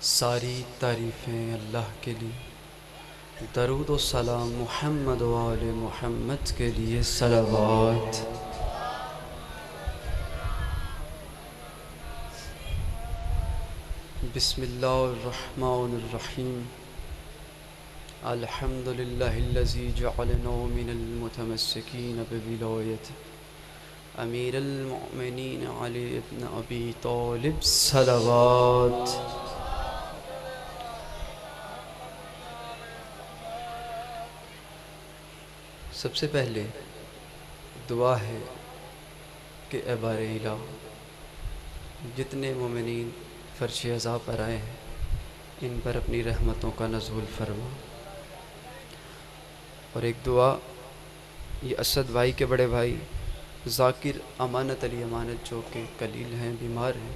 सारी तारीफ़ें अल्लाह के लिए, दरूद व सलाम मुहम्मद व आले मुहम्मद के लिए सलावत। बिस्मिल्लाहिर्रहमानिर्रहीम। अल्हम्दुलिल्लाहिल्लज़ी जअलना मिनल मुतमस्सिकीन बिविलायतिही अमीरुल मोमिनीन अली इब्न अबी तालिब सलावत। सबसे पहले दुआ है कि ए बारे इलाह, जितने मोमिनीन फ़र्श अज़ा पर आए हैं इन पर अपनी रहमतों का नज़ूल फरमा। और एक दुआ ये असद भाई के बड़े भाई ज़ाकिर अमानत अली अमानत जो कि कलील हैं, बीमार हैं,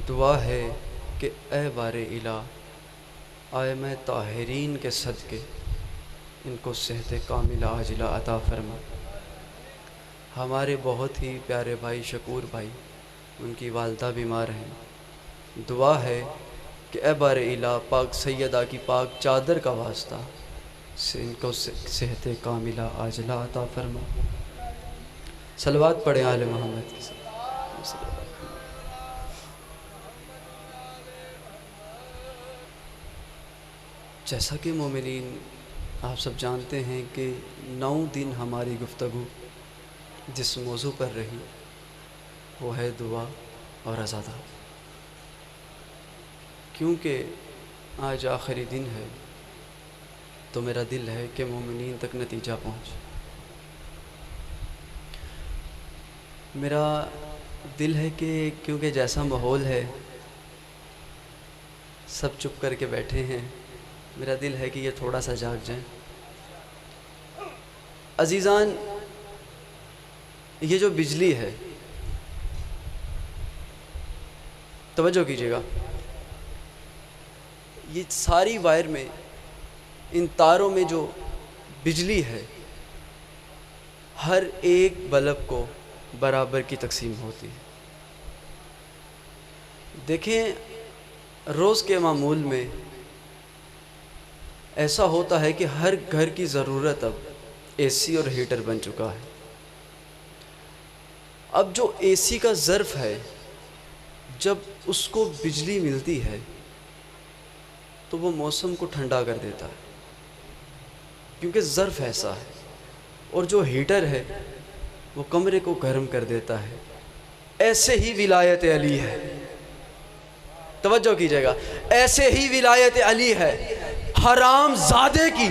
दुआ है कि ए बारे इलाह आयम ताहिरीन के सदक़े इनको सेहत कामिला आजिला अता फरमा। हमारे बहुत ही प्यारे भाई शकूर भाई, उनकी वालदा बीमार हैं, दुआ है कि ए बारे इलाह पाक सैयदा की पाक चादर का वास्ता से इनको सेहत कामिला आजिला अता फरमा। सलवात पढ़ें आले मोहम्मद के साथ। जैसा कि मोमिनीन आप सब जानते हैं कि 9 दिन हमारी गुफ्तगू जिस मौजू पर रही वो है दुआ और अज़ादार। क्योंकि आज आखिरी दिन है तो मेरा दिल है कि मोमिनीन तक नतीजा पहुँचे। मेरा दिल है कि क्योंकि जैसा माहौल है सब चुप करके बैठे हैं, मेरा दिल है कि ये थोड़ा सा जाग जाएं। अजीज़ान, ये जो बिजली है, तवज्जो कीजिएगा, ये सारी वायर में, इन तारों में जो बिजली है, हर एक बल्ब को बराबर की तकसीम होती है। देखें, रोज़ के मामूल में ऐसा होता है कि हर घर की ज़रूरत अब एसी और हीटर बन चुका है। अब जो एसी का ज़र्फ़ है, जब उसको बिजली मिलती है तो वो मौसम को ठंडा कर देता है, क्योंकि ज़र्फ़ ऐसा है। और जो हीटर है वो कमरे को गर्म कर देता है। ऐसे ही विलायत अली है, तवज्जो कीजिएगा, ऐसे ही विलायत अली है। हराम ज़ादे की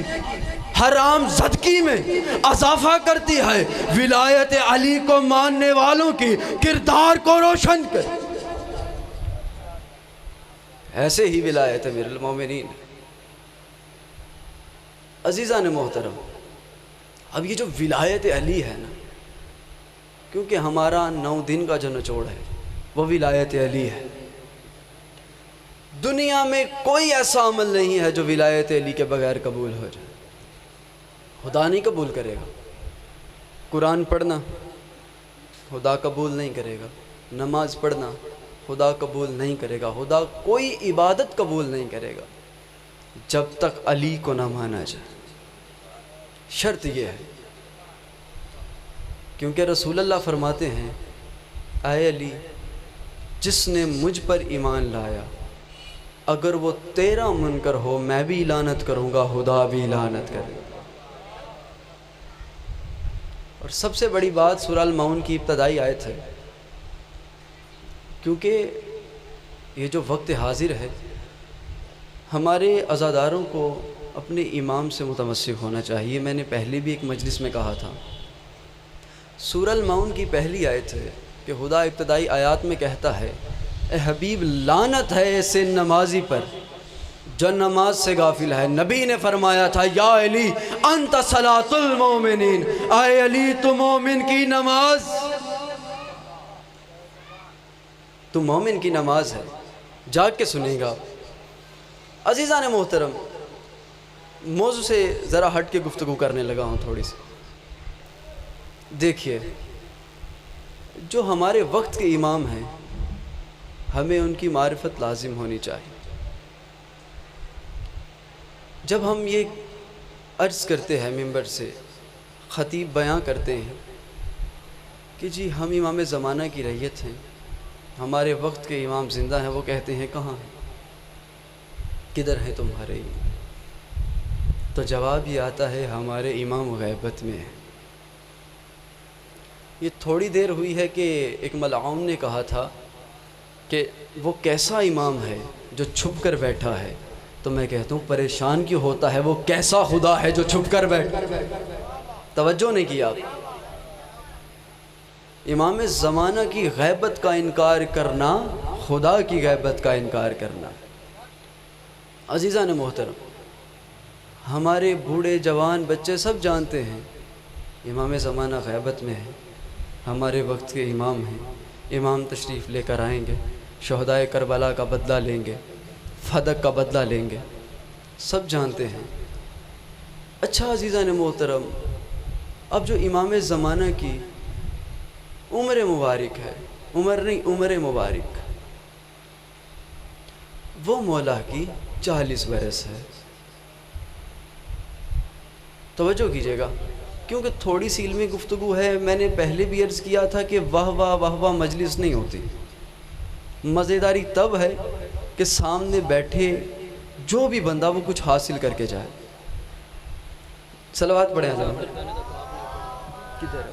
हराम ज़दगी में अज़ाफ़ा करती है, विलायत अली को मानने वालों की किरदार को रोशन कर। ऐसे ही विलायत अमीरुल मोमिनीन। अज़ीज़ान मोहतरम, अब ये जो विलायत अली है ना, क्योंकि हमारा 9 दिन का जो निचोड़ है वो विलायत अली है। दुनिया में कोई ऐसा अमल नहीं है जो विलायत अली के बगैर कबूल हो जाए। खुदा नहीं कबूल करेगा। कुरान पढ़ना खुदा कबूल नहीं करेगा, नमाज पढ़ना खुदा कबूल नहीं करेगा, खुदा कोई इबादत कबूल नहीं करेगा जब तक अली को ना माना जाए। शर्त यह है, क्योंकि रसूलुल्लाह फरमाते हैं, आए अली, जिसने मुझ पर ईमान लाया, अगर वो तेरा मुनकर हो मैं भी लानत करूँगा, खुदा भी लानत करेगा। और सबसे बड़ी बात सूरह अल माउन की इब्तदाई आयत है, क्योंकि ये जो वक्त हाजिर है, हमारे अज़ादारों को अपने इमाम से मुतमस्सिक होना चाहिए। मैंने पहले भी एक मजलिस में कहा था, सूरह अल माउन की पहली आयत है कि खुदा इब्तदाई आयात में कहता है, ए हबीब, लानत है ऐसे नमाजी पर जो नमाज से गाफिल है। नबी ने फरमाया था, या अली अंत सलातुल मोमिनीन, आए अली तू मोमिन की नमाज, तू मोमिन की नमाज है। जाग के सुनेगा। अजीज़ान मोहतरम, मौजू से ज़रा हट के गुफ्तगू करने लगा हूँ थोड़ी सी। देखिए, जो हमारे वक्त के इमाम हैं, हमें उनकी मारिफत लाजिम होनी चाहिए। जब हम ये अर्ज़ करते हैं मिंबर से, ख़तीब बयां करते हैं कि जी हम इमाम ज़माना की रैयत हैं, हमारे वक्त के इमाम ज़िंदा हैं, वो कहते हैं कहाँ हैं, किधर हैं तुम्हारे इमाम? तो जवाब ये आता है हमारे इमाम गैबत में है। ये थोड़ी देर हुई है कि एक मलआऊन ने कहा था कि वो कैसा इमाम है जो छुप कर बैठा है। तो मैं कहता हूँ परेशान क्यों होता है, वो कैसा खुदा है जो छुप कर तवज्जो नहीं किया। इमाम ज़माना की गैबत का इनकार करना खुदा की गैबत का इनकार करना। अज़ीज़ान मोहतरम, हमारे बूढ़े जवान बच्चे सब जानते हैं इमाम ज़माना गैबत में है, हमारे वक्त के इमाम हैं। इमाम तशरीफ़ लेकर आएंगे, शहदाए करबला का बदला लेंगे, फदक का बदला लेंगे, सब जानते हैं। अच्छा अज़ीज़ान मोहतरम, अब जो इमाम ज़माना की उम्र मुबारक है, उम्र नहीं उम्र मुबारक, वो मौला की 40 बरस है। तवज्जो कीजिएगा, क्योंकि थोड़ी सी इल्मी गुफ्तगू है। मैंने पहले भी अर्ज़ किया था कि वाह वाह वाह वाह मजलिस नहीं होती। मज़ेदारी तब है कि सामने बैठे जो भी बंदा वो कुछ हासिल करके जाए। सलावत पढ़े हज़रात। किधर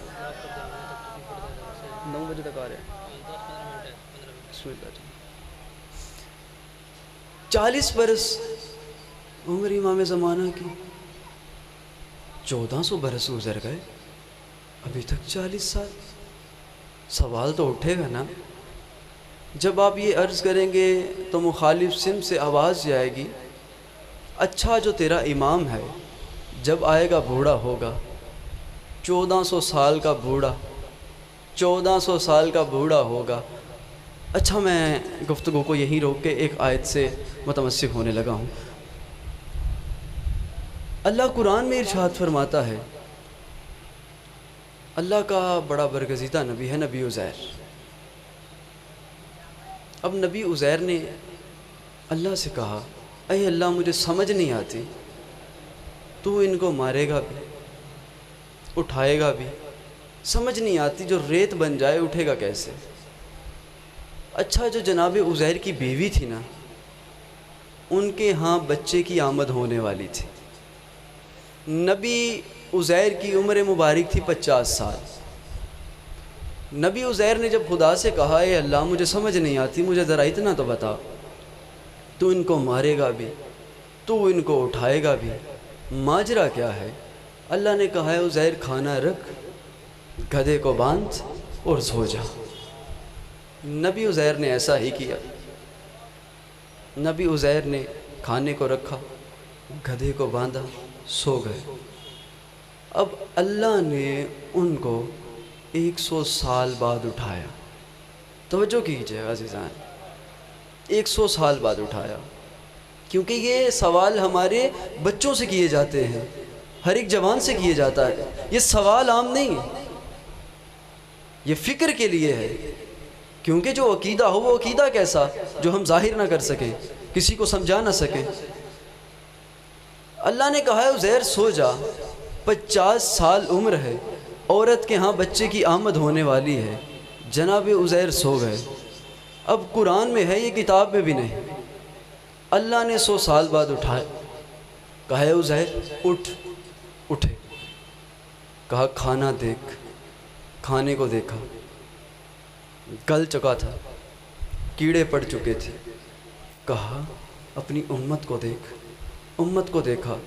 9 बजे तक आ रहे हैं। 40 बरस उम्र इमाम ज़माना की, 1400 बरस गुजर गए, अभी तक 40 साल। सवाल तो उठेगा ना, जब आप ये अर्ज़ करेंगे तो मुखालिफ सिम से आवाज़ जाएगी, अच्छा जो तेरा इमाम है जब आएगा बूढ़ा होगा, 1400 साल का बूढ़ा, 1400 साल का बूढ़ा होगा। अच्छा मैं गुफ्तगू को यहीं रोक के एक आयत से मुतमस्सिक होने लगा हूँ। अल्लाह कुरान में इरशाद फरमाता है, अल्लाह का बड़ा बरगज़ीदा नबी है नबी उज़ैर। अब नबी उज़ैर ने अल्लाह से कहा, अय अल्लाह मुझे समझ नहीं आती, तू इनको मारेगा भी उठाएगा भी, समझ नहीं आती, जो रेत बन जाए उठेगा कैसे। अच्छा जो जनाब उज़ैर की बीवी थी ना, उनके यहाँ बच्चे की आमद होने वाली थी। नबी उज़ैर की उम्र मुबारक थी 50 साल। नबी उज़ैर ने जब खुदा से कहा, ए अल्लाह मुझे समझ नहीं आती, मुझे ज़रा इतना तो बता, तू इनको मारेगा भी, तू इनको उठाएगा भी, माजरा क्या है? अल्लाह ने कहा है उज़ैर खाना रख, गधे को बांध और सो जा। नबी उज़ैर ने ऐसा ही किया। नबी उज़ैर ने खाने को रखा, गधे को बांधा, सो गए। अब अल्लाह ने उनको 100 साल बाद उठाया। तवज्जो कीजिए अज़ीज़ान, 100 साल बाद उठाया, क्योंकि ये सवाल हमारे बच्चों से किए जाते हैं, हर एक जवान से किए जाता है। ये सवाल आम नहीं है, ये फ़िक्र के लिए है, क्योंकि जो अकीदा हो वो अकीदा कैसा जो हम जाहिर ना कर सकें, किसी को समझा ना सकें। अल्लाह ने कहा है उज़ैर सो जा, 50 साल उम्र है, औरत के यहाँ बच्चे की आमद होने वाली है। जनाब उज़ैर सो गए। अब कुरान में है, ये किताब में भी नहीं। अल्लाह ने 100 साल बाद उठाए, कहा है उज़ैर उठ, उठे। कहा खाना देख, खाने को देखा, गल चुका था, कीड़े पड़ चुके थे। कहा अपनी उम्मत को देख, उम्मत को देखा,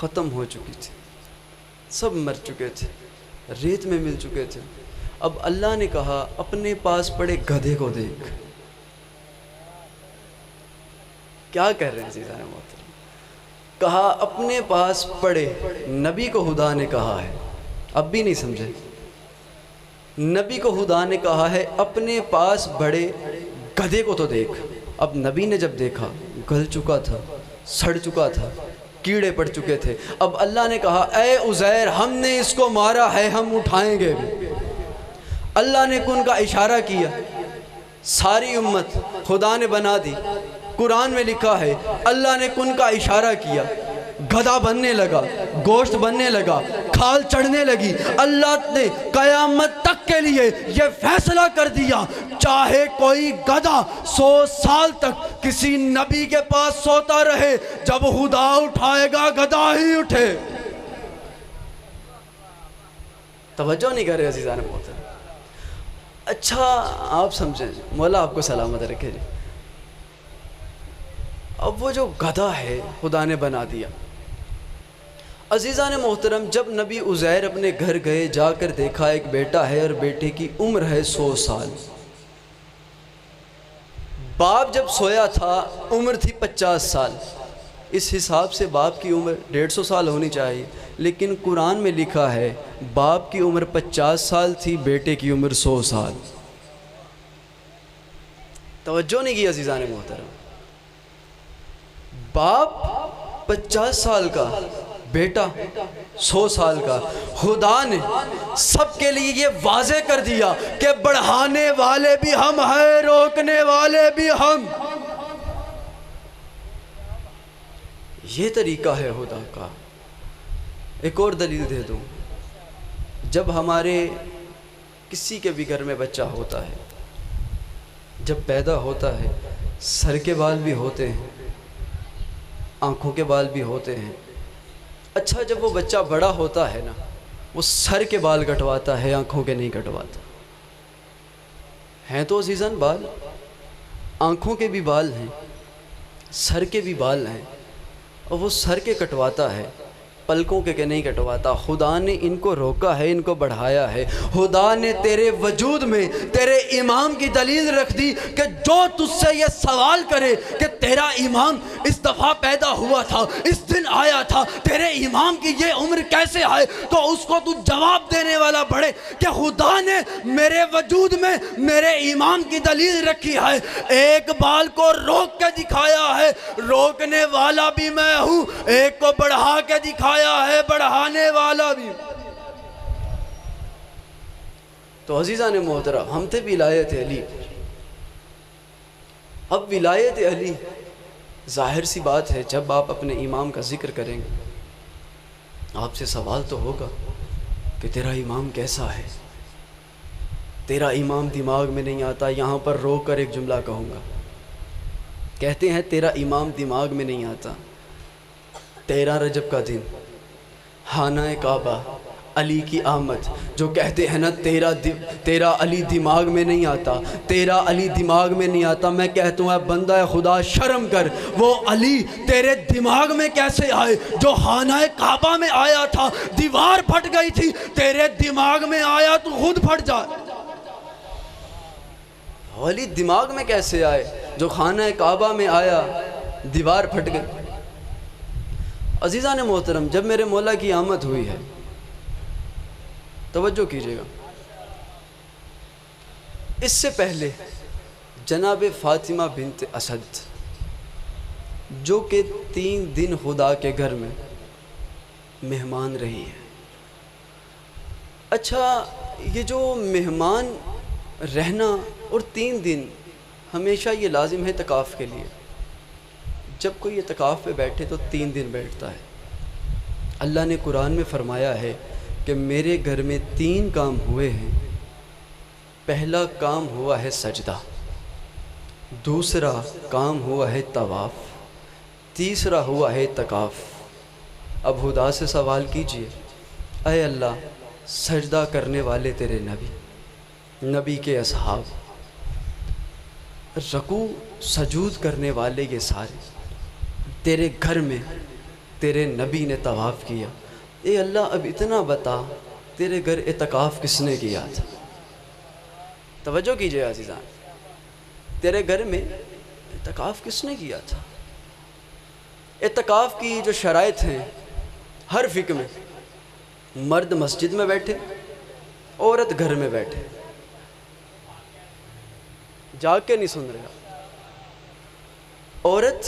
ख़त्म हो चुकी थी, सब मर चुके थे, रेत में मिल चुके थे। अब अल्लाह ने कहा अपने पास पड़े गधे को देख। क्या कर रहे हैं सीधा मोहतरम? कहा अपने पास पड़े, नबी को खुदा ने कहा है, अब भी नहीं समझे। नबी को खुदा ने कहा है अपने पास बड़े गधे को तो देख। अब नबी ने जब देखा, गल चुका था, सड़ चुका था, कीड़े पड़ चुके थे। अब अल्लाह ने कहा ए उज़ैर हमने इसको मारा है, हम उठाएंगे भी। अल्लाह ने कुन का इशारा किया, सारी उम्मत खुदा ने बना दी। कुरान में लिखा है अल्लाह ने कुन का इशारा किया, गधा बनने लगा, गोश्त बनने लगा, खाल चढ़ने लगी। अल्लाह ने क़यामत तक के लिए ये फैसला कर दिया, चाहे कोई गधा 100 साल तक किसी नबी के पास सोता रहे, जब खुदा उठाएगा गधा ही उठे। तवज्जो नहीं कर रहे अज़ीज़ान मोहतरम। अच्छा आप समझें, मौला आपको सलामत रखे जी। अब वो जो गधा है खुदा ने बना दिया। अज़ीज़ान मोहतरम, जब नबी उज़ैर अपने घर गए, जाकर देखा एक बेटा है और बेटे की उम्र है 100 साल। बाप जब सोया था उम्र थी 50 साल। इस हिसाब से बाप की उम्र 150 साल होनी चाहिए, लेकिन कुरान में लिखा है बाप की उम्र 50 साल थी, बेटे की उम्र 100 साल। तवज्जो नहीं की अज़ीज़ान मोहतरम। बाप 50 साल का, बेटा 100 साल का। खुदा ने सबके लिए ये वाज़े कर दिया कि बढ़ाने वाले भी हम हैं, रोकने वाले भी हम। ये तरीका है खुदा का। एक और दलील दे दूँ, जब हमारे किसी के भी घर में बच्चा होता है, जब पैदा होता है, सर के बाल भी होते हैं, आँखों के बाल भी होते हैं। अच्छा, जब वो बच्चा बड़ा होता है ना, वो सर के बाल कटवाता है, आँखों के नहीं कटवाता। हैं तो अज़ीज़ान बाल, आँखों के भी बाल हैं, सर के भी बाल हैं, और वो सर के कटवाता है, पलकों के नहीं कटवाता। खुदा ने इनको रोका है, इनको बढ़ाया है। खुदा ने तेरे वजूद में तेरे इमाम की दलील रख दी कि जो तुझसे ये सवाल करे कि तेरा इमाम इस दफ़ा पैदा हुआ था, इस दिन आया था, तेरे इमाम की ये उम्र कैसे आए, तो उसको तू जवाब देने वाला बढ़े कि खुदा ने मेरे वजूद में मेरे इमाम की दलील रखी है। एक बाल को रोक के दिखाया है, रोकने वाला भी मैं हूँ। एक को बढ़ा के दिखाया है, बढ़ाने वाला भी। तो अज़ीज़ान मोहतरम, हम थे विलायत अली। अब विलायत अली, जाहिर सी बात है, जब आप अपने इमाम का जिक्र करेंगे, आपसे सवाल तो होगा कि तेरा इमाम कैसा है। तेरा इमाम दिमाग में नहीं आता। यहाँ पर रो कर एक जुमला कहूँगा। कहते हैं तेरा इमाम दिमाग में नहीं आता। 13 रजब का दिन, खाना काबा, अली की आमद, जो कहते हैं ना तेरा अली दिमाग में नहीं आता, तेरा अली दिमाग में नहीं आता। मैं कहता हूँ बंदा खुदा शर्म कर, वो अली तेरे दिमाग में कैसे आए जो खाना काबा में आया था, दीवार फट गई थी, तेरे दिमाग में आया तो खुद फट जा। अली दिमाग में कैसे आए जो खाना काबा में आया, दीवार फट गई। अज़ीज़ान मोहतरम, जब मेरे मौला की आमद हुई है, तवज्जो कीजिएगा, इससे पहले जनाब फ़ातिमा बिनत असद, जो कि 3 दिन खुदा के घर में मेहमान रही है। अच्छा, ये जो मेहमान रहना और 3 दिन, हमेशा ये लाजिम है तकाफ़ के लिए। जब कोई इत्काफ़ पे बैठे तो 3 दिन बैठता है। अल्लाह ने कुरान में फ़रमाया है कि मेरे घर में 3 काम हुए हैं। पहला काम हुआ है सजदा, दूसरा काम हुआ है तवाफ़, तीसरा हुआ है इत्काफ़। अब खुदा से सवाल कीजिए, अय अल्लाह, सजदा करने वाले तेरे नबी के असहाब, रकू सजूद करने वाले ये सारे, तेरे घर में तेरे नबी ने तवाफ़ किया। ए अल्लाह, अब इतना बता, तेरे घर इत्काफ़ किसने किया था? तवज्जो कीजिए अज़ीज़ान, तेरे घर में इत्काफ़ किसने किया था? इत्काफ़ की जो शराइत हैं हर फ़िक़्ह में, मर्द मस्जिद में बैठे, औरत घर में बैठे। जाग के नहीं सुन रहे। औरत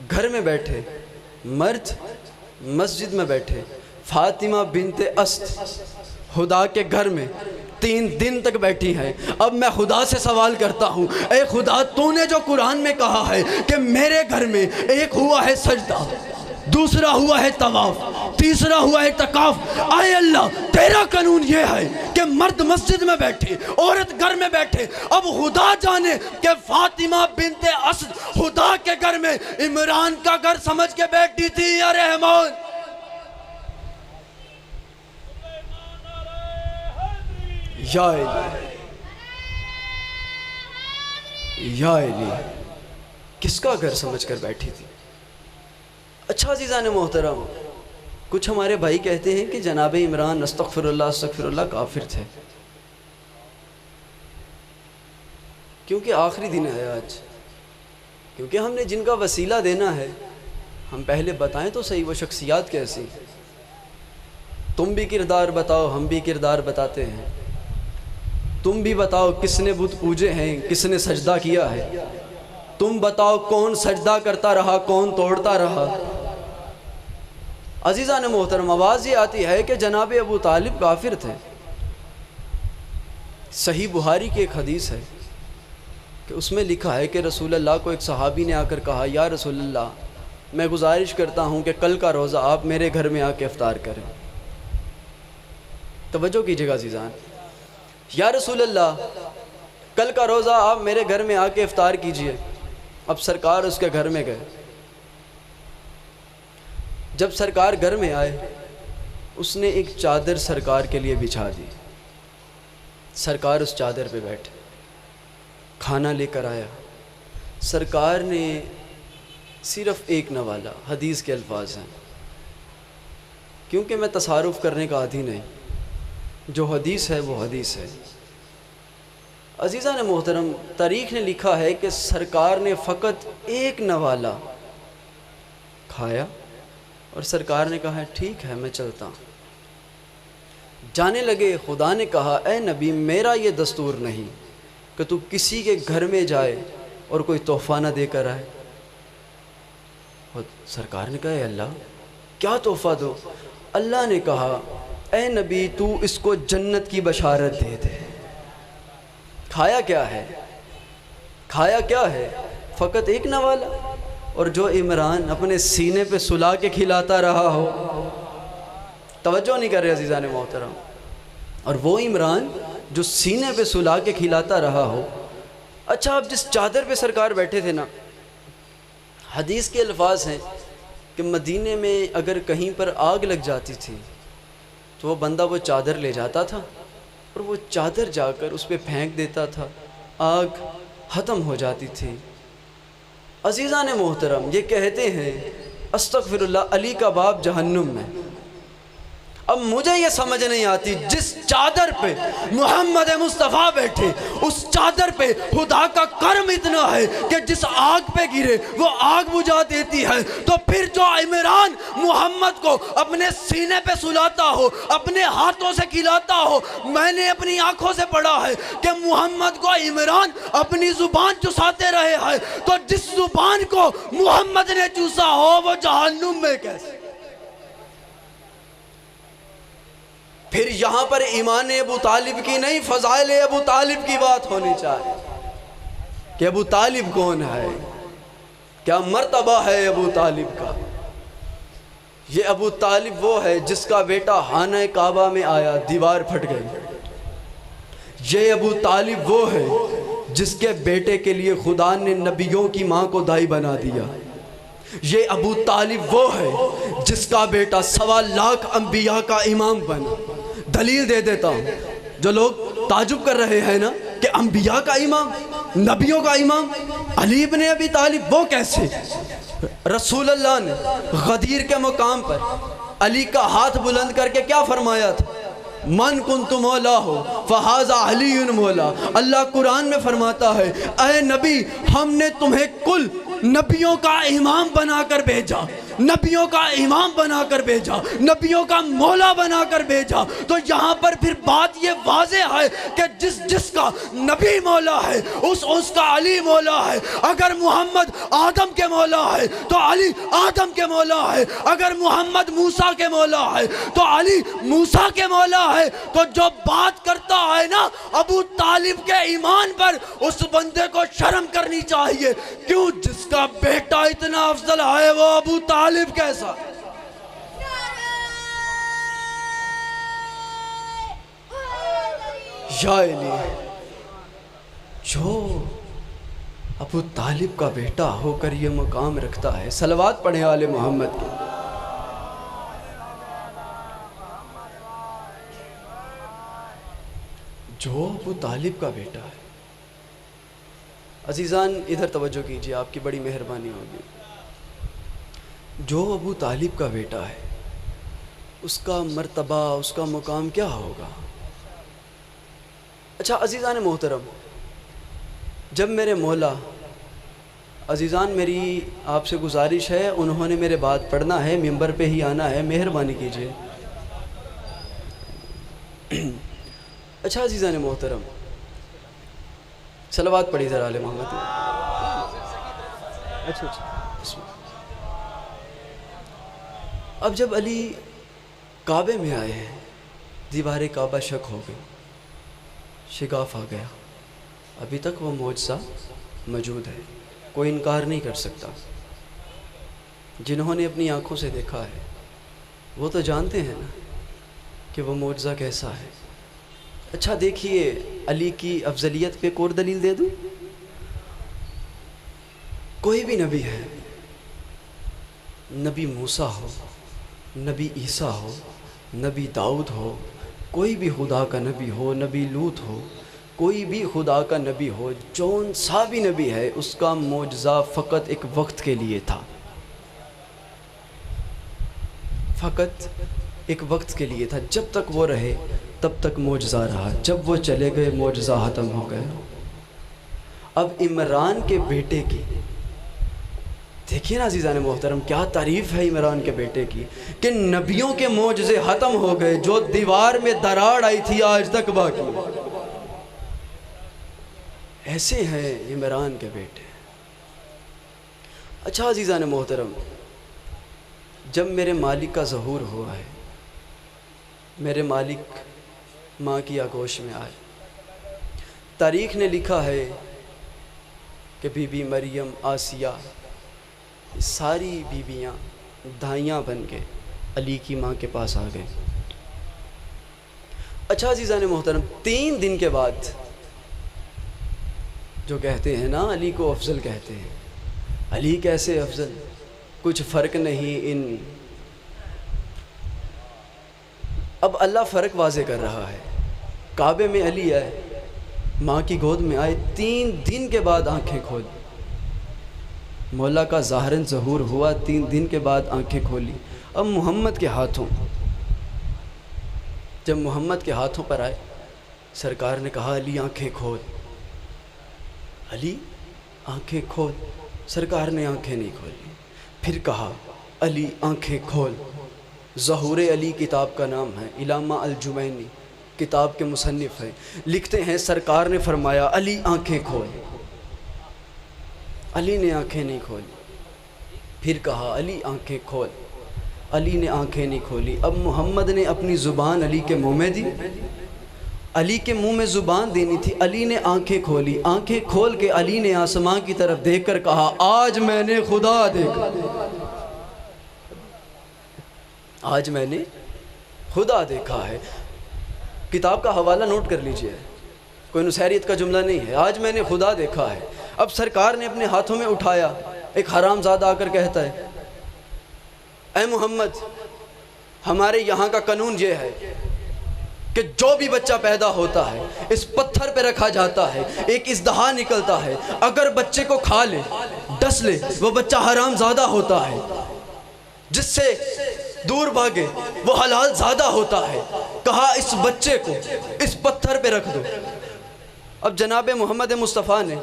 घर में बैठे, मर्द मस्जिद में बैठे। फ़ातिमा बिनते अस्द खुदा के घर में 3 दिन तक बैठी हैं। अब मैं खुदा से सवाल करता हूँ, ए खुदा, तूने जो कुरान में कहा है कि मेरे घर में एक हुआ है सजदा, दूसरा हुआ है तवाफ, तीसरा हुआ है तकाफ। आए अल्लाह, तेरा कानून ये है कि मर्द मस्जिद में बैठे, औरत घर में बैठे। अब खुदा जाने कि फातिमा बिनते असद खुदा के घर में इमरान का घर समझ के बैठी थी या रहमान। या इली, किसका घर समझकर बैठी थी? अच्छा अज़ीज़ान मोहतरम, कुछ हमारे भाई कहते हैं कि जनाब इमरान अस्तग़फिरुल्लाह अस्तग़फिरुल्लाह काफिर थे, क्योंकि आखिरी दिन है आज। क्योंकि हमने जिनका वसीला देना है, हम पहले बताएं तो सही वो शख्सियात कैसी। तुम भी किरदार बताओ, हम भी किरदार बताते हैं। तुम भी बताओ किसने बुत पूजे हैं, किसने सजदा किया है। तुम बताओ कौन सजदा करता रहा, कौन तोड़ता रहा। अज़ीज़ान मोहतरम, आवाज़ ये आती है कि जनाब अबू तालिब काफिर थे। सही बुहारी की एक हदीस है कि उसमें लिखा है कि रसूल अल्लाह को एक सहाबी ने आकर कहा, या रसूल अल्लाह, मैं गुजारिश करता हूँ कि कल का रोज़ा आप मेरे घर में आके इफ्तार करें। तवज्जो कीजिएगा अज़ीज़ान, या रसूल अल्लाह, कल का रोज़ा आप मेरे घर में आके इफ्तार कीजिए। अब सरकार उसके घर में गए। जब सरकार घर में आए, उसने एक चादर सरकार के लिए बिछा दी। सरकार उस चादर पे बैठे, खाना लेकर आया। सरकार ने सिर्फ़ एक नवाला, हदीस के अल्फाज हैं, क्योंकि मैं तसारुफ़ करने का आदी नहीं, जो हदीस है वो हदीस है। अज़ीज़ान मोहतरम, तारीख़ ने लिखा है कि सरकार ने फ़कत एक नवाला खाया और सरकार ने कहा ठीक है मैं चलता। जाने लगे, खुदा ने कहा, ए नबी, मेरा ये दस्तूर नहीं कि तू किसी के घर में जाए और कोई तोहफ़ा ना देकर आए। और सरकार ने कहा, अल्लाह क्या तोहफ़ा दो? अल्लाह ने कहा, ए नबी, तू इसको जन्नत की बशारत दे दे। खाया क्या है? खाया क्या है? फ़कत एक नवाला, और जो इमरान अपने सीने पे सुला के खिलाता रहा हो। तवज्जो नहीं कर रहे अज़ीज़ान मोहतरम। और वो इमरान जो सीने पे सुला के खिलाता रहा हो। अच्छा, अब जिस चादर पे सरकार बैठे थे ना, हदीस के अल्फाज हैं कि मदीने में अगर कहीं पर आग लग जाती थी तो वो बंदा वो चादर ले जाता था और वो चादर जाकर उस पर फेंक देता था, आग ख़त्म हो जाती थी। अज़ीज़ान मोहतरम, ये कहते हैं अस्तग़फिरुल्लाह, अली का बाप जहन्नुम में। अब मुझे ये समझ नहीं आती, जिस चादर पे मोहम्मद मुस्तफ़ा बैठे, उस चादर पे खुदा का कर्म इतना है कि जिस आग पे गिरे वो आग बुझा देती है। तो फिर जो इमरान मोहम्मद को अपने सीने पे सुलाता हो, अपने हाथों से खिलाता हो, मैंने अपनी आंखों से पढ़ा है कि मोहम्मद को इमरान अपनी ज़ुबान चुसाते रहे हैं। तो जिस ज़ुबान को मोहम्मद ने चूसा हो वो जहन्नुम में कैसे? फिर यहाँ पर ईमान अबू तालिब की नहीं, फ़ज़ाइल अबू तालिब की बात होनी चाहिए कि अबू तालिब कौन है, क्या मर्तबा है अबू तालिब का। ये अबू तालिब वो है जिसका बेटा खाना काबा में आया, दीवार फट गई। ये अबू तालिब वो है जिसके बेटे के लिए खुदा ने नबियों की माँ को दाई बना दिया। ये अबू तालिब वो है जिसका बेटा 1.25 लाख अंबिया का इमाम बना। दलील दे देता हूँ, जो लोग ताजुब कर रहे हैं ना कि अंबिया का इमाम, नबियों का इमाम अली इब्न अबी तालिब, वो कैसे? रसूल अल्लाह ने गदीर के मुकाम पर अली का हाथ बुलंद करके क्या फरमाया था? मन कुन्तु मौला हो फ़हाज़ा अलीयुन मौला। अल्लाह कुरान में फरमाता है, अय नबी, हमने तुम्हें कुल नबियों का इमाम बनाकर भेजा, नबियों का इमाम बनाकर भेजा, नबियों का मौला बनाकर भेजा। तो यहाँ पर फिर बात ये वाज़े है कि जिसका नबी मौला है उसका अली मौला है। अगर मोहम्मद आदम के मौला है तो अली आदम के मौला है। अगर मोहम्मद मूसा के मौला है तो अली मूसा के मौला है। तो जो बात करता है ना अबू तालिब के ईमान पर, उस बंदे को शर्म करनी चाहिए। क्यों? जिसका बेटा इतना अफजल है वो अबू तालिब तालिब कैसा? या अली, जो अबू तालिब का बेटा होकर ये मकाम रखता है, सलवात पढ़े आले मोहम्मद के। जो अबू तालिब का बेटा है। अजीज़ान इधर तवज्जो कीजिए, आपकी बड़ी मेहरबानी होगी। जो अबू तालिब का बेटा है, उसका मर्तबा, उसका मुकाम क्या होगा? अच्छा अजीज़ान मोहतरम, जब मेरे मौला, अजीज़ान मेरी आपसे गुजारिश है, उन्होंने मेरे बात पढ़ना है, मिंबर पे ही आना है, मेहरबानी कीजिए। अच्छा अजीज़ान मोहतरम, सलवात पढ़ी ज़रा आले मोहम्मद। अच्छा अच्छा। अब जब अली काबे में आए हैं, दीवार काबा शक हो गई, शिगाफ आ गया। अभी तक वो मौजज़ा मौजूद है, कोई इनकार नहीं कर सकता। जिन्होंने अपनी आँखों से देखा है वो तो जानते हैं ना कि वो मौजज़ा कैसा है। अच्छा देखिए, अली की अफजलियत पे एक और दलील दे दूँ। कोई भी नबी है, नबी मूसा हो, नबी ईसा हो, नबी दाऊद हो, कोई भी खुदा का नबी हो, नबी लूत हो, कोई भी खुदा का नबी हो, जौन सा भी नबी है, उसका मौजज़ा फ़कत एक वक्त के लिए था, फ़कत एक वक्त के लिए था। जब तक वो रहे तब तक मौजज़ा रहा, जब वो चले गए मौजज़ा ख़त्म हो गया। अब इमरान के बेटे की देखिए ना अज़ीज़ान मोहतरम, क्या तारीफ़ है इमरान के बेटे की कि नबियों के मौजज़े ख़त्म हो गए, जो दीवार में दरार आई थी आज तक बाकी। ऐसे हैं इमरान के बेटे। अच्छा अज़ीज़ान मोहतरम, जब मेरे मालिक का ज़हूर हुआ है, मेरे मालिक माँ की आगोश में आए, तारीख़ ने लिखा है कि बीबी मरियम, आसिया, सारी बीबियाँ दाइयाँ बन के अली की माँ के पास आ गए। अच्छा अज़ीज़ान मोहतरम, 3 दिन के बाद, जो कहते हैं ना अली को अफजल कहते हैं, अली कैसे अफजल, कुछ फ़र्क नहीं इन। अब अल्लाह फ़र्क वाज़े कर रहा है। काबे में अली आए, माँ की गोद में आए, 3 दिन के बाद आंखें खोली। मौला का ज़ाहरन ज़हूर हुआ, 3 दिन के बाद आंखें खोली। अब मोहम्मद के हाथों, जब मोहम्मद के हाथों पर आए, सरकार ने कहा अली आंखें खोल, अली आंखें खोल। सरकार ने आंखें नहीं खोली। फिर कहा अली आंखें खोल। ज़हूर अली किताब का नाम है, इलामा अल-जुमैनी किताब के मुसन्निफ़ हैं, लिखते हैं सरकार ने फरमाया अली आंखें खोल। अली ने आंखें नहीं खोली। फिर कहा अली आंखें खोल। अली ने आंखें नहीं खोली। अब मोहम्मद ने अपनी ज़ुबान अली के मुंह में दी, अली के मुंह में ज़ुबान देनी थी। अली ने आंखें खोली। आंखें खोल के अली ने आसमां की तरफ देखकर कहा आज मैंने खुदा देखा, आज मैंने खुदा देखा है। किताब का हवाला नोट कर लीजिए, कोई नुसैरियत का जुमला नहीं है। आज मैंने खुदा देखा है। अब सरकार ने अपने हाथों में उठाया, एक हरामजादा आकर कहता है ऐ मोहम्मद, हमारे यहाँ का कानून ये है कि जो भी बच्चा पैदा होता है इस पत्थर पे रखा जाता है, एक इज़्दहा निकलता है, अगर बच्चे को खा ले, डस ले, वो बच्चा हरामजादा होता है, जिससे दूर भागे वो हलाल ज़्यादा होता है। कहा इस बच्चे को इस पत्थर पे रख दो। अब जनाब मोहम्मद मुस्तफ़ा ने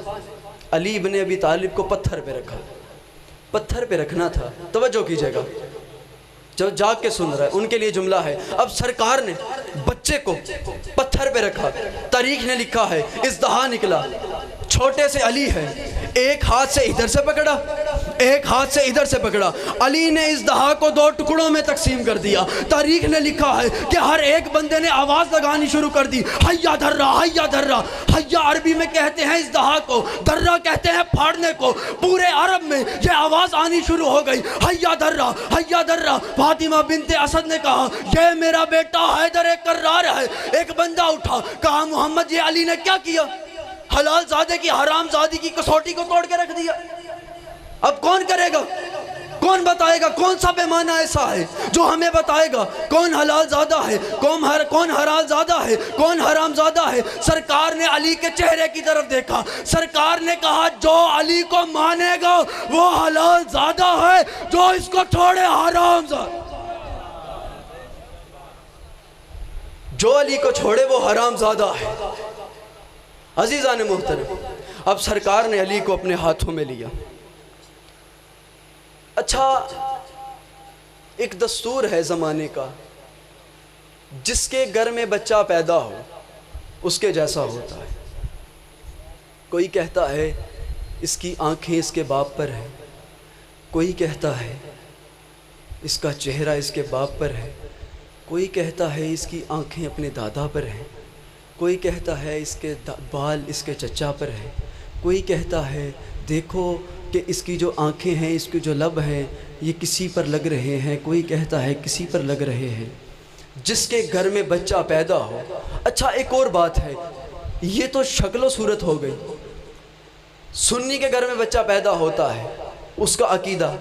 अली इब्न अबी तालिब को पत्थर पे रखा। पत्थर पे रखना था, तवज्जो कीजिएगा, जो जाग के सुन रहा है उनके लिए जुमला है। अब सरकार ने बच्चे को पत्थर पे रखा। तारीख ने लिखा है इज़्दहा निकला, छोटे से अली है, एक हाथ से इधर से पकड़ा, एक हाथ से इधर से पकड़ा। अली ने इस दहा को 2 टुकड़ों में तकसीम कर दिया। तारीख ने लिखा है कि हर एक बंदे ने आवाज़ लगानी शुरू कर दी, हैया धर्रा, हैया धर्रा। हैया अरबी में कहते हैं इस दहा को, धर्रा कहते हैं फाड़ने को। पूरे अरब में ये आवाज़ आनी शुरू हो गई, हैया धर्रा, हैया धर्रा। फातिमा बिनते असद ने कहा, ये मेरा बेटा हैदर कर्रार है। एक बंदा उठा, कहा मोहम्मद ये अली ने क्या किया? हलाल ज़ादे की हराम ज़ादी की कसौटी को तोड़ के रख दिया। अब कौन करेगा, कौन बताएगा? कौन सा पैमाना ऐसा है जो हमें बताएगा कौन हलाल ज़ादा है, कौन हलाल ज़ादा है, कौन हराम ज़ादा है? सरकार ने अली के चेहरे की तरफ देखा। सरकार ने कहा, जो अली को मानेगा वो हलाल ज़ादा है, जो इसको छोड़े हराम ज़ादा। जो अली को छोड़े वो हराम ज़ादा है। अजीज़ान मोहतरम, अब सरकार ने अली को अपने हाथों में लिया। अच्छा, एक दस्तूर है ज़माने का, जिसके घर में बच्चा पैदा हो उसके जैसा होता है। कोई कहता है इसकी आंखें इसके बाप पर है, कोई कहता है इसका चेहरा इसके बाप पर है, कोई कहता है इसकी आंखें अपने दादा पर हैं, कोई कहता है इसके बाल इसके चचा पर है, कोई कहता है देखो कि इसकी जो आंखें हैं, इसके जो लब हैं, ये किसी पर लग रहे हैं, कोई कहता है किसी पर लग रहे हैं। जिसके घर में बच्चा पैदा हो। अच्छा, एक और बात है, ये तो शक्ल सूरत हो गई। सुन्नी के घर में बच्चा पैदा होता है, उसका अकीदा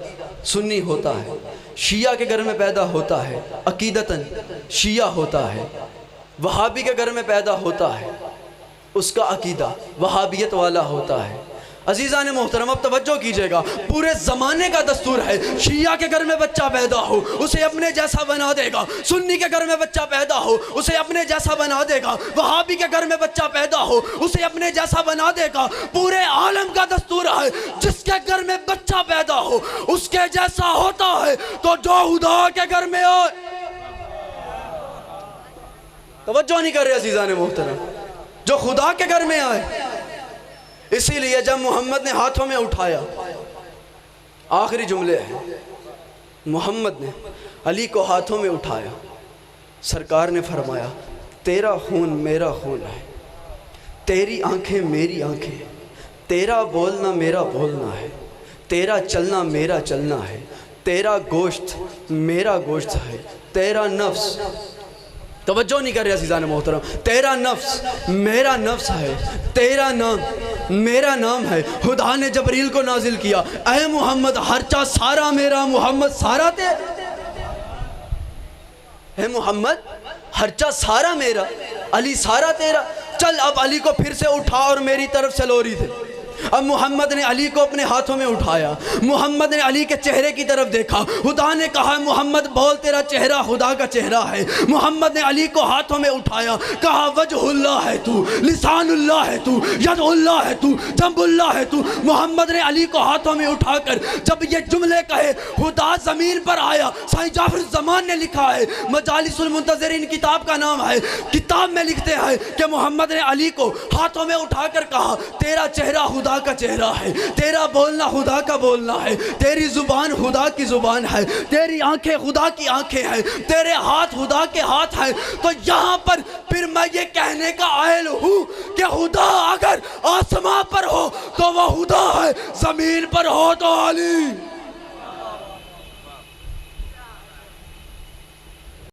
सुन्नी होता है। शिया के घर में पैदा होता है, अकीदतन शिया होता है। वहाबी के घर में पैदा होता है, उसका अकीदा वहाबियत वाला होता है। अजीज़ान मोहतरम, अब तवज्जो कीजिएगा, पूरे ज़माने का दस्तूर है, शिया के घर में बच्चा पैदा हो उसे अपने जैसा बना देगा, सुन्नी के घर में बच्चा पैदा हो उसे अपने जैसा बना देगा, वहाबी के घर में बच्चा पैदा हो उसे अपने जैसा बना देगा। पूरे आलम का दस्तूर है, जिसके घर में बच्चा पैदा हो उसके जैसा होता है। तो जो खुदा के घर में आए, तवज्जो नहीं कर रहे अजीज़ान मोहतरम, जो खुदा के घर में आए। इसीलिए जब मोहम्मद ने हाथों में उठाया, आखिरी जुमले हैं, मोहम्मद ने अली को हाथों में उठाया, सरकार ने फरमाया, तेरा खून मेरा खून है, तेरी आंखें मेरी आंखें, तेरा बोलना मेरा बोलना है, तेरा चलना मेरा चलना है, तेरा गोश्त मेरा गोश्त है, तेरा नफ्स, तवज्जो नहीं कर रहे अज़ीज़ान मोहतरम, तेरा नफ्स मेरा नफ्स है, तेरा नाम मेरा नाम है। खुदा ने जबरील को नाजिल किया, ऐ मोहम्मद हरचा सारा मेरा, मोहम्मद सारा तेरा, है मोहम्मद हरचा सारा मेरा, अली सारा तेरा। चल अब अली को फिर से उठा और मेरी तरफ से लोरी दे। अब मोहम्मद ने अली को अपने हाथों में उठाया, मोहम्मद ने अली के चेहरे की तरफ देखा। खुदा ने कहा, मोहम्मद बोल, तेरा चेहरा खुदा का चेहरा है। मोहम्मद ने अली को हाथों में उठाया, कहा, वजहुल्लाह है तू, लिसानुल्लाह है तू, यदुल्लाह है तू, जंबुल्लाह है तू। मोहम्मद ने अली को हाथों में उठाकर जब ये जुमले कहे, खुदा ज़मीन पर आया। साईं जाफर ज़मान ने लिखा है, मजालिसुल मुंतज़िरीन किताब का नाम है, किताब में लिखते हैं कि मोहम्मद ने अली को हाथों में उठाकर कहा, तेरा चेहरा खुदा का चेहरा है, तेरा बोलना खुदा का बोलना है, तेरी जुबान खुदा की जुबान है, तेरी आंखें खुदा की आंखें हैं, तेरे हाथ खुदा के हाथ हैं। तो यहाँ पर फिर मैं ये कहने का आयल हूँ कि खुदा अगर आसमां पर हो तो वह खुदा है, जमीन पर हो तो अली।